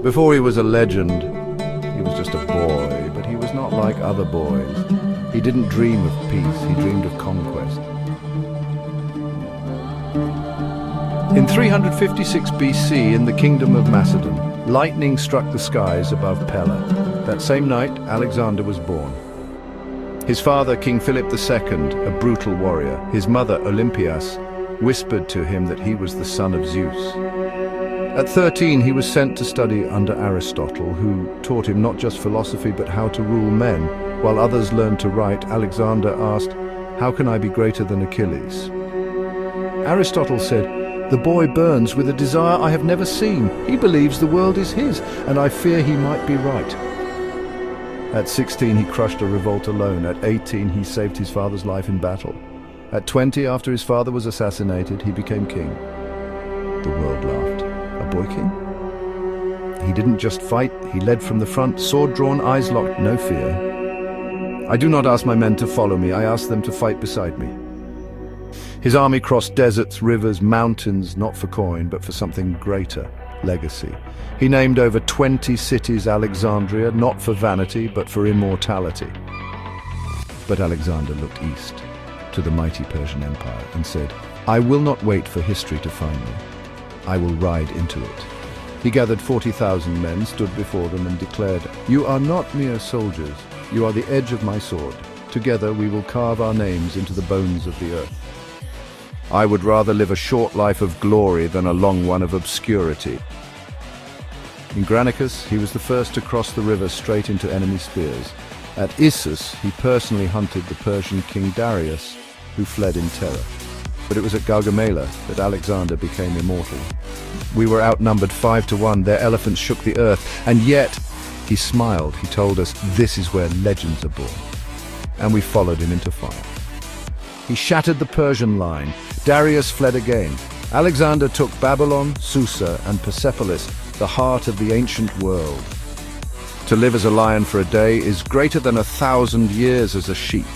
Before he was a legend, he was just a boy, but he was not like other boys. He didn't dream of peace, he dreamed of conquest. In 356 BC, in the kingdom of Macedon, lightning struck the skies above Pella. That same night, Alexander was born. His father, King Philip II, a brutal warrior, his mother, Olympias, whispered to him that he was the son of Zeus. At 13, he was sent to study under Aristotle, who taught him not just philosophy but how to rule men. While others learned to write, Alexander asked, "How can I be greater than Achilles?" Aristotle said, "The boy burns with a desire I have never seen. He believes the world is his, and I fear he might be right." At 16, he crushed a revolt alone. At 18, he saved his father's life in battle. At 20, after his father was assassinated, he became king. The world laughed. A boy king? He didn't just fight, he led from the front, sword drawn, eyes locked, no fear. "I do not ask my men to follow me, I ask them to fight beside me." His army crossed deserts, rivers, mountains, not for coin, but for something greater, legacy. He named over 20 cities Alexandria, not for vanity, but for immortality. But Alexander looked east, to the mighty Persian Empire, and said, "I will not wait for history to find me. I will ride into it." He gathered 40,000 men, stood before them, and declared, "You are not mere soldiers. You are the edge of my sword. Together we will carve our names into the bones of the earth. I would rather live a short life of glory than a long one of obscurity." In Granicus, he was the first to cross the river straight into enemy spears. At Issus, he personally hunted the Persian king Darius, who fled in terror. But it was at Gaugamela that Alexander became immortal. "We were outnumbered 5-1, their elephants shook the earth, and yet," he smiled, he told us, "this is where legends are born." And we followed him into fire. He shattered the Persian line. Darius fled again. Alexander took Babylon, Susa, and Persepolis, the heart of the ancient world. To live as a lion for a day is greater than 1,000 years as a sheep.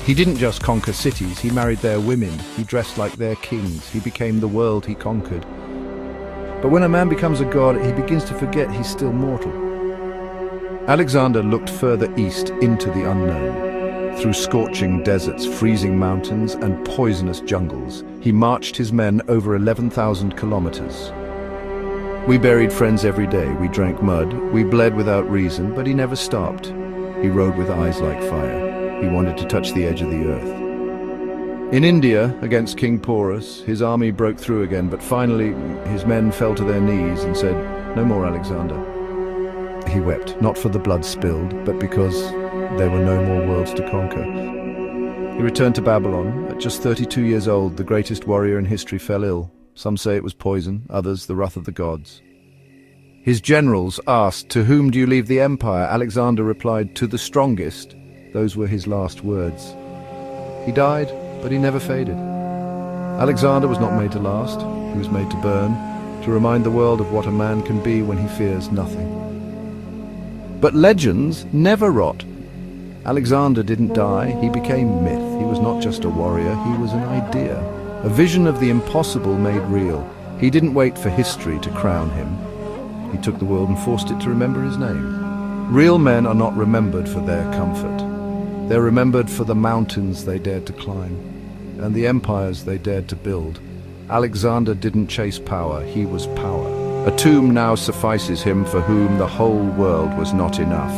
He didn't just conquer cities, he married their women, he dressed like their kings, he became the world he conquered. But when a man becomes a god, he begins to forget he's still mortal. Alexander looked further east into the unknown. Through scorching deserts, freezing mountains, and poisonous jungles, he marched his men over 11,000 kilometers. We buried friends every day, we drank mud, we bled without reason, but he never stopped. He rode with eyes like fire. He wanted to touch the edge of the earth. In India, against King Porus, his army broke through again, but finally his men fell to their knees and said, "No more, Alexander." He wept, not for the blood spilled, but because there were no more worlds to conquer. He returned to Babylon. At just 32 years old, the greatest warrior in history fell ill. Some say it was poison, others the wrath of the gods. His generals asked, "To whom do you leave the empire?" Alexander replied, "To the strongest." Those were his last words. He died, but he never faded. Alexander was not made to last. He was made to burn, to remind the world of what a man can be when he fears nothing. But legends never rot. Alexander didn't die, he became myth. He was not just a warrior, he was an idea. A vision of the impossible made real. He didn't wait for history to crown him. He took the world and forced it to remember his name. Real men are not remembered for their comfort. They're remembered for the mountains they dared to climb, and the empires they dared to build. Alexander didn't chase power, he was power. A tomb now suffices him for whom the whole world was not enough.